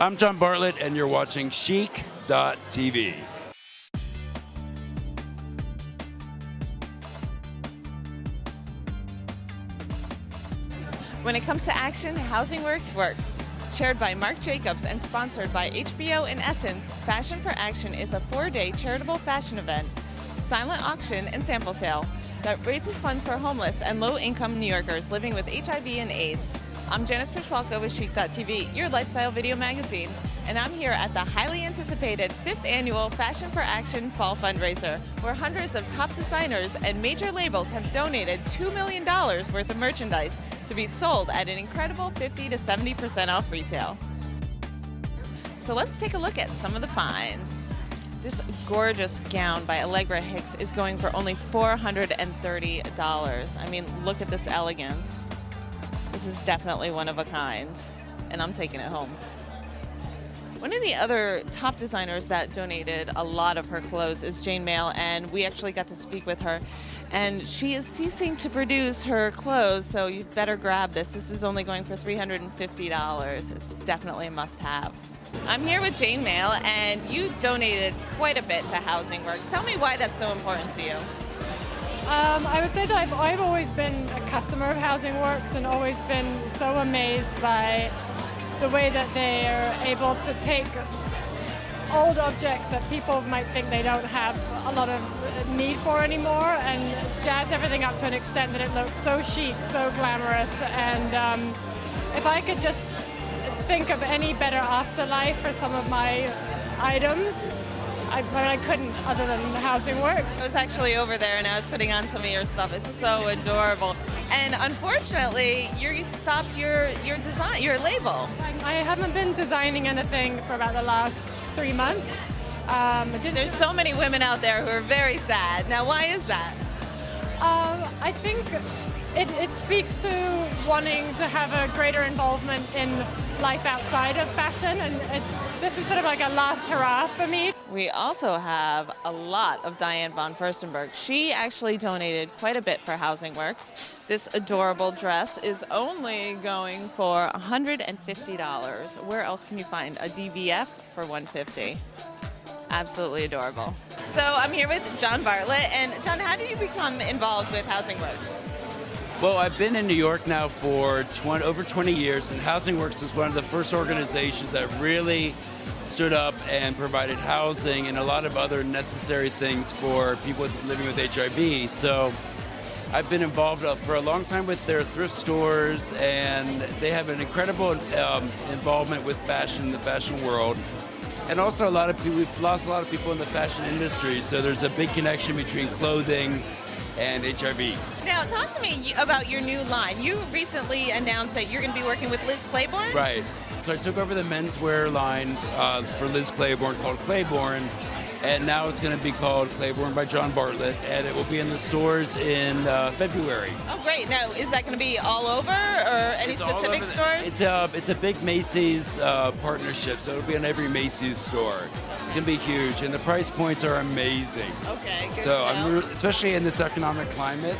I'm John Bartlett, and you're watching CHIC.TV. When it comes to action, Housing Works works. Chaired by Marc Jacobs and sponsored by HBO and Essence, Fashion for Action is a 4-day charitable fashion event, silent auction, and sample sale that raises funds for homeless and low-income New Yorkers living with HIV and AIDS. I'm Janice Pershwalka with CHIC.TV, your lifestyle video magazine, and I'm here at the highly anticipated 5th annual Fashion for Action Fall Fundraiser, where hundreds of top designers and major labels have donated $2 million worth of merchandise to be sold at an incredible 50 to 70% off retail. So let's take a look at some of the finds. This gorgeous gown by Allegra Hicks is going for only $430. I mean, look at this elegance. This is definitely one of a kind, and I'm taking it home. One of the other top designers that donated a lot of her clothes is Mayle, and we actually got to speak with her. And she is ceasing to produce her clothes, so you better grab this. This is only going for $350. It's definitely a must-have. I'm here with Mayle, and you donated quite a bit to Housing Works. Tell me why that's so important to you. I would say that I've always been a customer of Housing Works and always been so amazed by the way that they are able to take old objects that people might think they don't have a lot of need for anymore and jazz everything up to an extent that it looks so chic, so glamorous. And if I could just think of any better afterlife for some of my items, I couldn't, other than Housing Works. I was actually over there and I was putting on some of your stuff. It's so adorable. And unfortunately, you stopped your design, your label. I haven't been designing anything for about the last 3 months. There's so many women out there who are very sad. Now, why is that? I think it speaks to wanting to have a greater involvement in life outside of fashion, and this is sort of like a last hurrah for me. We also have a lot of Diane von Furstenberg. She actually donated quite a bit for Housing Works. This adorable dress is only going for $150. Where else can you find a DVF for $150? Absolutely adorable. So I'm here with John Bartlett, and John, how did you become involved with Housing Works? Well, I've been in New York now for over 20 years, and Housing Works is one of the first organizations that really stood up and provided housing and a lot of other necessary things for people living with HIV. So I've been involved for a long time with their thrift stores, and they have an incredible involvement with fashion, the fashion world. And also a lot of people, we've lost a lot of people in the fashion industry, so there's a big connection between clothing and HIV. Now, talk to me about your new line. You recently announced that you're going to be working with Liz Claiborne? Right. So I took over the menswear line for Liz Claiborne called Claiborne, and now it's going to be called Claiborne by John Bartlett, and it will be in the stores in February. Oh, great. Now, is that going to be all over, or any specific stores? It's a big Macy's partnership, so it'll be in every Macy's store. It's going to be huge, and the price points are amazing. Okay, good. So especially in this economic climate,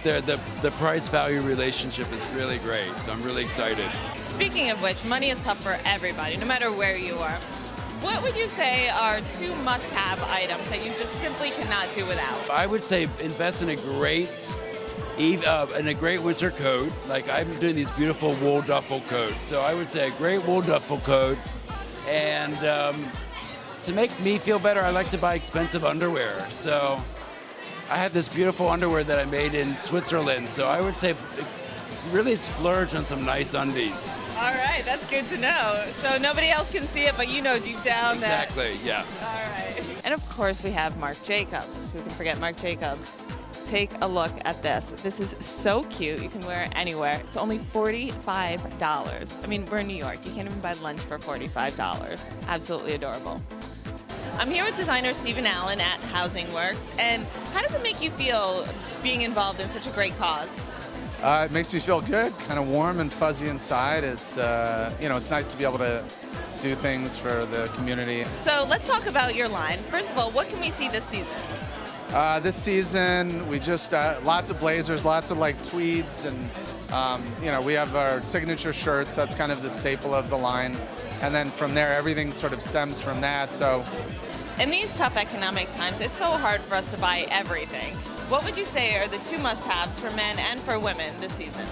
the price-value relationship is really great, so I'm really excited. Speaking of which, money is tough for everybody, no matter where you are. What would you say are 2 must-have items that you just simply cannot do without? I would say invest in a great winter coat. Like, I'm doing these beautiful wool duffel coats, so I would say a great wool duffel coat. And to make me feel better, I like to buy expensive underwear. So I have this beautiful underwear that I made in Switzerland, so I would say really splurge on some nice undies. All right, that's good to know. So nobody else can see it, but you know deep down that. Exactly, yeah. All right. And of course, we have Marc Jacobs. Who can forget Marc Jacobs? Take a look at this. This is so cute. You can wear it anywhere. It's only $45. I mean, we're in New York. You can't even buy lunch for $45. Absolutely adorable. I'm here with designer Stephen Allen at Housing Works. And how does it make you feel being involved in such a great cause? It makes me feel good, kind of warm and fuzzy inside. It's it's nice to be able to do things for the community. So let's talk about your line. First of all, what can we see this season? This season, we just lots of blazers, lots of like tweeds and We have our signature shirts. That's kind of the staple of the line. And then from there, everything sort of stems from that. So, in these tough economic times, it's so hard for us to buy everything. What would you say are the two must-haves for men and for women this season?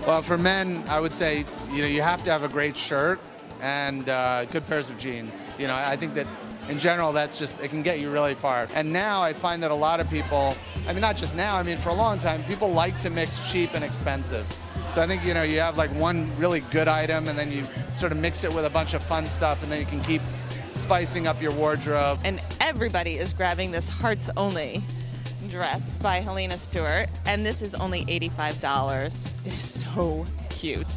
well, for men, I would say, you have to have a great shirt and good pairs of jeans. I think that in general, it can get you really far. And now I find that a lot of people, not just now, for a long time, people like to mix cheap and expensive. So I think, you have like one really good item and then you sort of mix it with a bunch of fun stuff and then you can keep spicing up your wardrobe. And everybody is grabbing this Hearts Only dress by Helena Stewart, and this is only $85. It is so cute.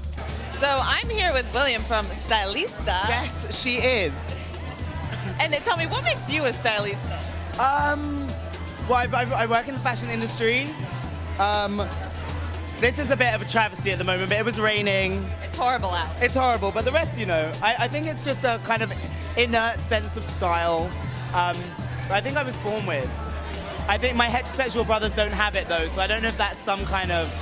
So I'm here with William from Stylista. Yes, she is. And tell me, what makes you a stylista? Well, I work in the fashion industry. This is a bit of a travesty at the moment, but it was raining. It's horrible out. It's horrible, but the rest, I think it's just a kind of inert sense of style that I think I was born with. I think my heterosexual brothers don't have it, though, so I don't know if that's some kind of...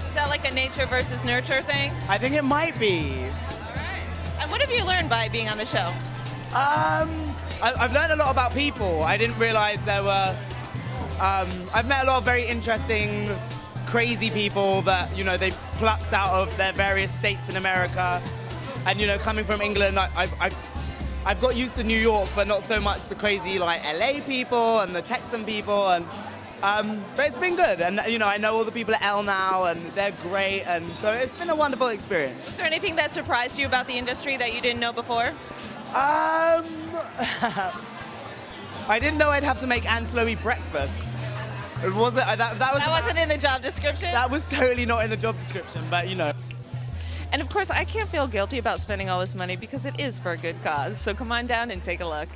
Is that like a nature versus nurture thing? I think it might be. All right. And what have you learned by being on the show? I've learned a lot about people. I didn't realize there were... I've met a lot of very interesting, crazy people that, they plucked out of their various states in America. And, coming from England, I've got used to New York, but not so much the crazy, like, LA people and the Texan people. And but it's been good. And, I know all the people at Elle now, and they're great. And so it's been a wonderful experience. Is there anything that surprised you about the industry that you didn't know before? I didn't know I'd have to make ancillary breakfasts. It wasn't, that wasn't in the job description? That was totally not in the job description, but And of course, I can't feel guilty about spending all this money because it is for a good cause. So come on down and take a look.